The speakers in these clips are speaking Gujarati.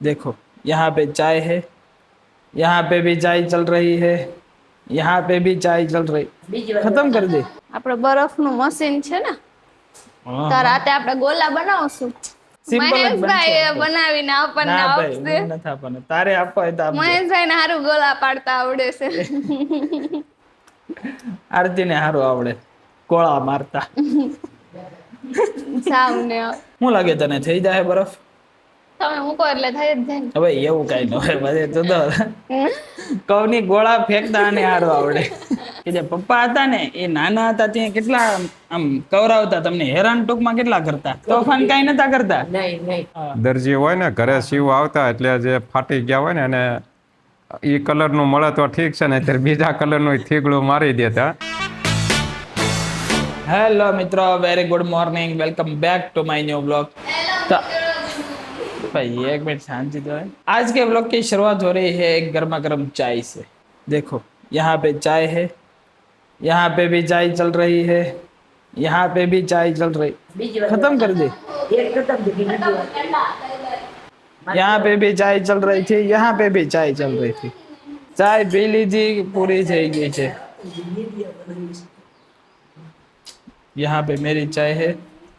देखो यहाँ पे चाय है, यहाँ पे भी चाय चल रही है, यहाँ पे भी चाय चल रही। खत्म कर दे। આપણે બરફનું મશીન છે ને, તો રાતે આપણે ગોલા બનાવશું. સિમ્પલ જ બનશે. મહેશભાઈ બનાવીને આપણને ના ભાઈ આપશે. હું નથી આપવાનો, તારે આપવા હોય તો આપજે. મહેશભાઈને હારું ગોલા પાડતા આવડે છે. આરતીને હારું આવડે ગોળા મારતા. સાવને શું લાગે તને થઈ જાય બરફ? તમે મૂકો એટલે થઈ જ જાય ને. હવે એવું કઈ ન હોય, બધે તો કવની ગોળા ફેંકતા અને હારું આવડે. કે જે પપ્પા હતા ને એ નાના હતા ત્યાં કેટલા આમ કવરાવતા, તમને હેરાન ટૂંકમાં કેટલા કરતા, તોફાન કઈ નતા કરતા. દરજી હોય ને ઘરે સીવ આવતા એટલે જે ફાટી ગયા હોય ને અને એ કલરનું મળે તો ઠીક છે ને, ત્યારે બીજા કલરનું થીગડું મારી દેતા. हेलो मित्रों, very good morning, welcome back to my new blog. तो भाई एक मिनट शांति तो है। आज के ब्लॉग की शुरुआत हो रही है एक गर्मा गर्म चाय से। देखो यहाँ पे चाय है, यहाँ पे भी चाय चल रही है, यहाँ पे भी चाय चल रही। खत्म कर दे। यहाँ पे भी चाय चल रही थी, यहाँ पे भी चाय चल रही थी। चाय पी लीजिए, पूरी થઈ ગઈ છે। यहाँ पे मेरी चाय है,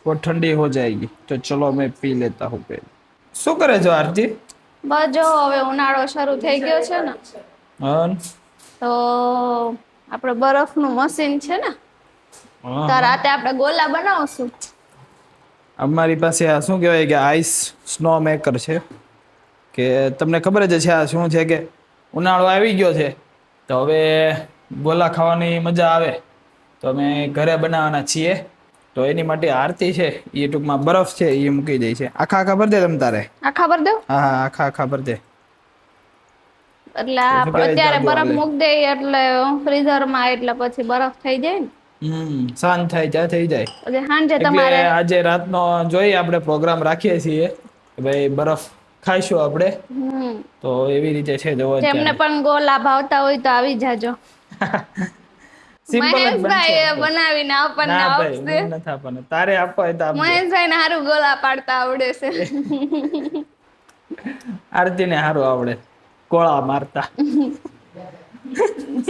वो ठंडी हो जाएगी, तो चलो मैं पी लेता हूँ पहले। શું કરે છો આરતી? બસ જો હવે ઉનાળો શરૂ થઈ ગયો છે ને, તો આપણે બરફનું મશીન છે ને, તો રાતે આપણે ગોલા બનાવશું. અમારી પાસે આ શું કહેવાય કે આઈસ સ્નો મેકર છે, કે તમને ખબર જ છે આ શું છે કે ઉનાળો આવી ગયો છે તો હવે ગોલા ખાવાની મજા આવે, તો અમે ઘરે બનાવવાના છીએ। તો એની માટે આરતી છે એ ટૂંકમાં બરફ છે એ મૂકી દે છે। આખા આખા ભર દે તમ તારે? આખા ભર દઉં? હા હા આખા આખા ભર દે। એટલે અત્યારે બરફ મૂકી દઈએ એટલે ફ્રીઝરમાં, એટલે પછી બરફ થઈ જાય ને, સાંજ થાય ત્યાં થઈ જાય। પછી સાંજે એટલે તમારે આજે રાતનો જોઈએ આપણે પ્રોગ્રામ રાખીએ છીએ કે ભાઈ બરફ ખાઈશું આપણે, તો એવી રીતે છે। જોવો જેમને પણ ગોલા ભાવતા હોય તો આવી જાજો। સિમ્પલ જ મહેશભાઈ બનાવીને આપણને ના ભાઈ આપશે. હું નથી આપવાનો, તારે આપવા હોય તો આપજે। મહેશભાઈને હારું ગોલા પાડતા આવડે છે। આરતીને હારું આવડે ગોળા મારતા।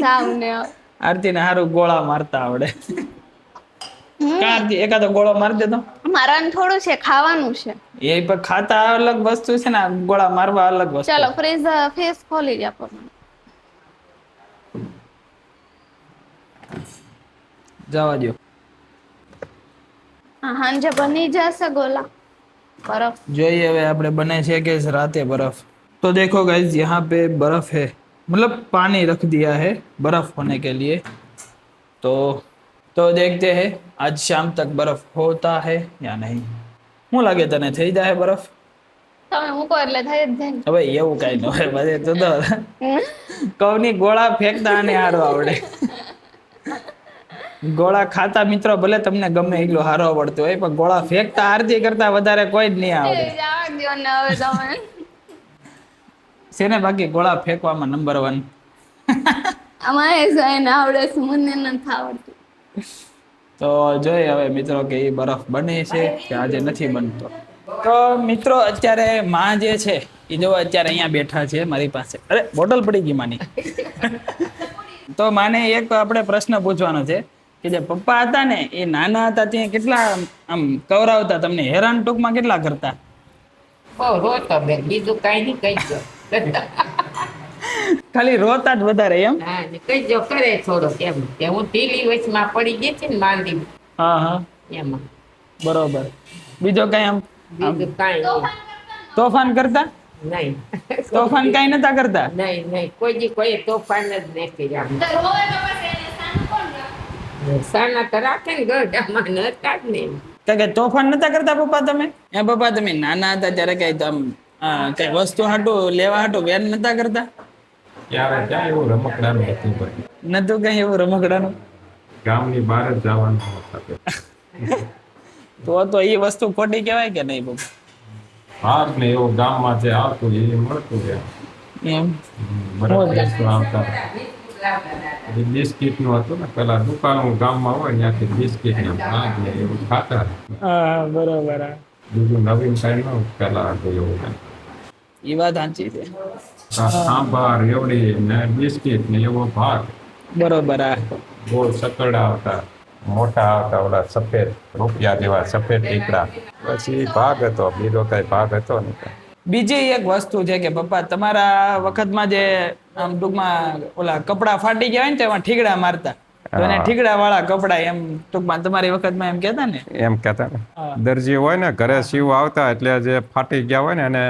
સાવને આરતીને હારું ગોળા મારતા આવડે। આરતી એકાદો ગોળો મારી દે તો। મારા થોડું છે, ખાવાનું છે। એ પણ ખાતા અલગ વસ્તુ છે ને, ગોળા મારવા અલગ વસ્તુ। ચલો ફેસ ખોલી આપો મને। જવા દો। હાંજે બની જશે ગોલા बर्फ। જોઈએ હવે આપણે બને છે કે રાતે बर्फ। तो देखो गाइस यहाँ पे बर्फ है, मतलब पानी रख दिया है बर्फ होने के लिए। तो देखते हैं आज शाम तक बर्फ होता है या नहीं। શું લાગે તને થઈ જાય બરફ? તમે મૂકો એટલે થઈ જ જાય ને। હવે એવું કઈ ન હોય, બધે તો કવની ગોળા ફેંકતા અને હારો આવડે। ગોળા ખાતા મિત્રો ભલે તમને ગમે એટલો હારો આવડતો હોય, પણ ગોળા ફેંકતા આરતી કરતા વધારે કોઈ જ નહીં આવડે। જવા દ્યો ને હવે તમે। શેને બાકી ગોળા ફેંકવામાં નંબર 1। આમાં એ જોઈને આવડે છે, મને નથી આવડતું। તો જોઈએ હવે મિત્રો કે એ બરફ બને છે કે આજે નથી બનતો। તો મિત્રો અત્યારે માં જે છે એ જો અત્યારે અહીંયા બેઠા છે મારી પાસે। અરે બોટલ પડી ગઈ માની। તો માને એક આપણે પ્રશ્ન પૂછવાનો છે કે જે પપ્પા હતા ને એ નાના હતા ત્યાં કેટલા આમ કવરાવતા, તમને હેરાન ટૂંકમાં કેટલા કરતા? રોતો બેન, બીજું કઈ નહીં કહીજો। ખાલી રોતા જ વધારે એમ? હા કહીજો કરે થોડો એમ કે હું ઢીલી વચમાં પડી ગઈ છે ને માંદી હા હા એમાં, બરોબર। બીજો કઈ આમ બીજું કઈ તોફાન કરતા? નહીં તોફાન કઈ નતા કરતા? નહીં નહીં કોઈ દી કોઈ તોફાન જ નહીં કર્યા। સાના તો રાખે ને ગઢામાં નતા જ નહીં। કે તોફાન નતા કરતા પપ્પા તમે? એ પપ્પા તમે નાના હતા ત્યારે કઈ આમ કઈ વસ્તુ હાટું લેવા હાટું વેન નતા કરતા? ત્યારે ક્યાં એવું રમકડાનું હતું ભાઈ, નતું કઈ એવું રમકડાનું? ગામની બહાર જ જવાનું હતા। તો એ વસ્તુ ખોટી કહેવાય કે નહીં પપ્પા? હાર ને એવું ગામમાં જે આવતું એ મળતું રહે એમ બરાબર આવતા। બિસ્કીટ નું હતું ને પેલા દુકાનો ગામમાં હોય ત્યાંથી બિસ્કીટ ને એવું ખાતા। હા બરોબર। બીજું નવીન કઈ ન પેલા હતું એવું કઈ। એ વાત સાચી છે. સાંભાર એવડી ને બિસ્કિટ ને એવો ભાગ બરોબર. આ ગોળ સકરડા આવતા, મોટા આવતા ઓલા સફેદ રૂપિયા જેવા સફેદ ટીકડા, પછી ભાગ હતો, બીજો કઈ ભાગ હતો ને. બીજી એક વસ્તુ છે કે પપ્પા તમારા વખતમાં જે આમ ટૂંકમાં ઓલા કપડા ફાટી ગયા હોય ને તેમાં ઠીકડા મારતા, તો એને ઠીકડા વાળા કપડા એમ ટૂંકમાં તમારી વખતમાં એમ કહેતા ને. એમ કહેતા ને. હા. દરજી હોય ને ઘરે સીવ આવતા એટલે જે ફાટી ગયા હોય ને એને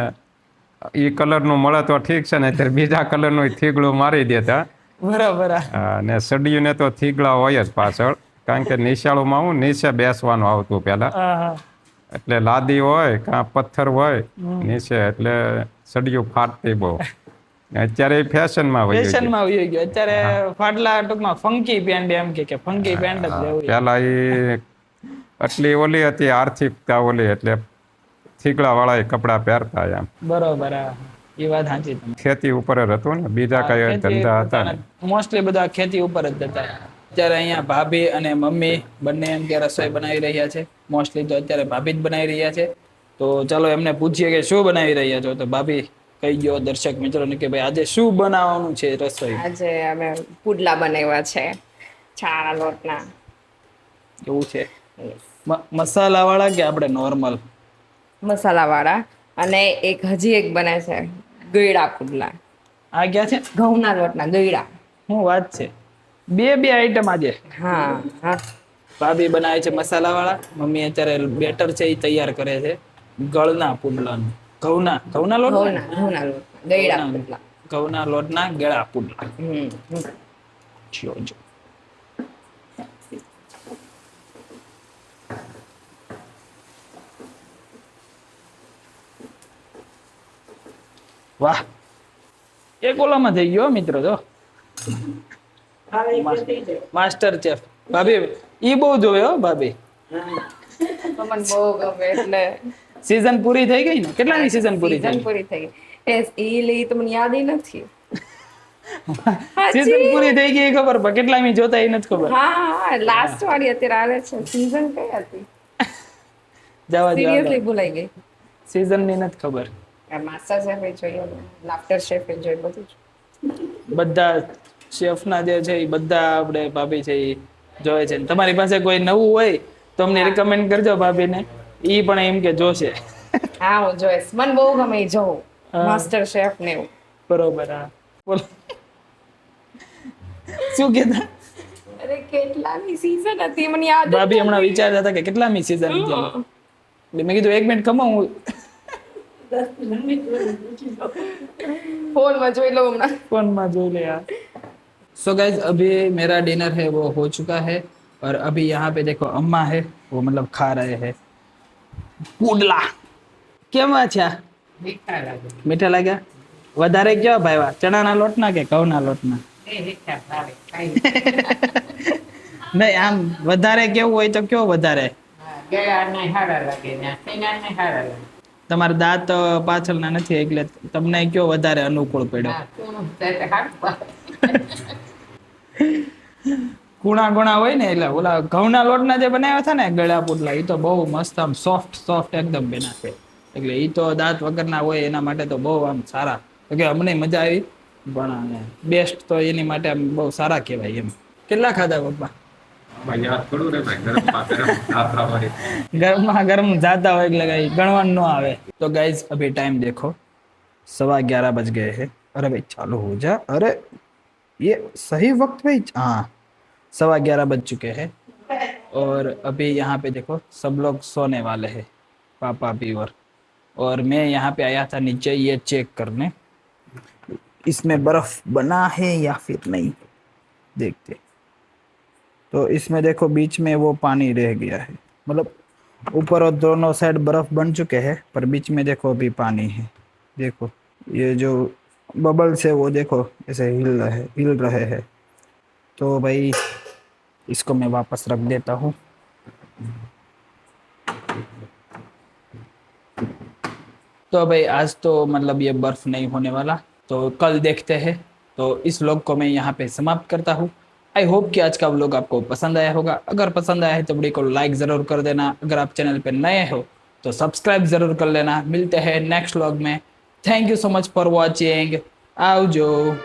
ઈ કલરનું મળે તો ઠીક છે ને, ત્યારે બીજા કલરનું થીગડું મારી દેતા. બરોબર. અને સડિયુંને તો થીગડા હોય જ પાછળ, કારણ કે નિશાળોમાં હું નીચે બેસવાનું આવતું પહેલા, હા. એટલે લાદી હોય કાં પથ્થર હોય નીચે, એટલે સડિયું ફાટતી બહુ. અત્યારે ફેશનમાં વહી ગયું. ફેશનમાં આવી ગયો અત્યારે ફાટલા ટૂંકમાં ફંકી પેન્ટ એમ કે ફંકી પેન્ટ જ લેવું. પહેલા એ આટલી ઓલી હતી આર્થિકતા ઓલી, એટલે થીગડા વાળા કપડા પહેરતા એમ. બરોબર. એ વાત સાચી તમે. ખેતી ઉપર જ હતું ને, બીજા કઈ ધંધા હતા ને. મોસ્ટલી બધા ખેતી ઉપર જ જતા. અત્યારે અહીંયા ભાભી અને મમ્મી બંને એમ કે રસોઈ બનાવી રહ્યા છે. મોસ્ટલી તો અત્યારે ભાભી જ બનાવી રહ્યા છે. તો ચાલો એમને પૂછીએ કે શું બનાવી રહ્યા છો. તો ભાભી કહી ગયો દર્શક મિત્રોને કે ભાઈ આજે શું બનાવવાનું છે રસોઈ. આજે અમે પુડલા બનાવ્યા છે ચણાના લોટના. એવું છે. મસાલા વાળા કે આપણે નોર્મલ? મસાલાવાળા. અને એક હજી એક બને છે ગળ્યા પુડલા. આ ક્યાં છે? ઘઉંના લોટના ગળ્યા. શું વાત છે, બે આઈટમ આજે. હા હા. ભાભી બનાવે છે મસાલા વાળા, મમ્મી અત્યારે બેટર છે એ તૈયાર કરે છે ગળના પુડલાનું. ઘઉંના લોટ, ઘઉંના લોટના ગળ્યા પુડલા. ઘઉંના લોટના ગળા પુડલા. જો વાહ, એક ઓલામાં થઈ ગયો મિત્રો. જો માસ્ટર ચેફ ભાભી ઈ બહુ જોવે હો ભાભી. મને બહુ ગમે. એટલે સીઝન પૂરી થઈ ગઈ ને? કેટલાની સીઝન પૂરી થઈ? પૂરી થઈ ગઈ. એ લઈ તો મને યાદ નથી. સીઝન પૂરી થઈ ગઈ ખબર, પણ કેટલામી જોતા એ નથી ખબર. હા, લાસ્ટ વાળી અત્યારે આવે છે. સીઝન કઈ હતી જવા સિરિયસલી દો, ભૂલાઈ ગઈ. સીઝન ની નથી ખબર. માસ્ટર શેફ એ જોઈએ, લાફ્ટર શેફ એ જોઈએ, બધું જ. બધા શેફ ના જે છે એ બધા આપણે ભાભી છે એ જોવે છે. તમારી પાસે કોઈ નવું હોય તો અમને રિકમેન્ડ કરજો ભાભીને, ઈ પણ એમ કે જોશે. હા, હું જોઈશ. મને બહુ ગમે ઈ જોવું, માસ્ટર શેફ ને એવું. બરોબર. હા બોલો, શું કહેતા અરે કેટલાની સીઝન હતી મને યાદ ભાભી? હમણાં વિચારતા હતા કે કેટલામી સીઝન હતી. મેં કીધું 1 મિનિટ કમાઉં હું फोन में जोई लो हमना फोन में जो ले यार. सो गाइज अभी मेरा डिनर है वो हो चुका है और अभी यहाँ पे देखो अम्मा है वो मतलब खा रहे हैं પુડલા. કેવા છે? મીઠા લાગે. મીઠા લાગ્યા? વધારે કેવા ભાઈવા, ચણાના લોટના કે ઘઉંના લોટના? એ મીઠા ભાવે કાંઈ. નહીં, આમ વધારે કેવું હોય તો કયો વધારે? હા, ગળાને હારા લાગે ને સીનાને હારા લાગે. તમારા દાંત પાછળના નથી એટલે તમને કયો વધારે અનુકૂળ પડ્યો? હા, તું તે હારું ભાવે. કુણા ગુણા હોય ને એટલે ઓલા ઘઉંના લોટના જે બનાવ્યા હતા ને ગળા પુડલા, એ તો બહુ મસ્ત આમ સોફ્ટ એકદમ બન્યા છે. એટલે એ તો દાંત વગરના હોય એના માટે તો બહુ આમ સારા. કે અમને મજા આવી, પણ બેસ્ટ તો એની માટે આમ બહુ સારા કહેવાય એમ. કેટલા ખાધા પપ્પા? ગરમ જાતા હોય એટલે કઈ ગણવાનું ન આવે. તો गाइस अभी टाइम देखो 11:15 बज गए हैं. अरे भाई चालू हो जा. अरे ये सही वक्त पे हाँ 11:15 बज चुके हैं और अभी यहाँ पे देखो सब लोग सोने वाले हैं, पापा भी और मैं यहाँ पे आया था नीचे ये चेक करने इसमें बर्फ बना है या फिर नहीं, देखते. तो इसमें देखो बीच में वो पानी रह गया है, मतलब ऊपर और दोनों साइड बर्फ बन चुके हैं पर बीच में देखो अभी पानी है. देखो ये जो बबल्स है वो देखो ऐसे हिल रहे हैं. तो भाई इसको मैं वापस रख देता हूँ. तो भाई आज तो मतलब ये बर्फ नहीं होने वाला, तो कल देखते हैं. तो इस व्लॉग को मैं यहाँ पे समाप्त करता हूँ. आई होप कि आज का व्लॉग आपको पसंद आया होगा. अगर पसंद आया है तो वीडियो को लाइक ज़रूर कर देना. अगर आप चैनल पे नए हो तो सब्सक्राइब ज़रूर कर लेना. मिलते हैं नेक्स्ट व्लॉग में. Thank you so much for watching. આવજો.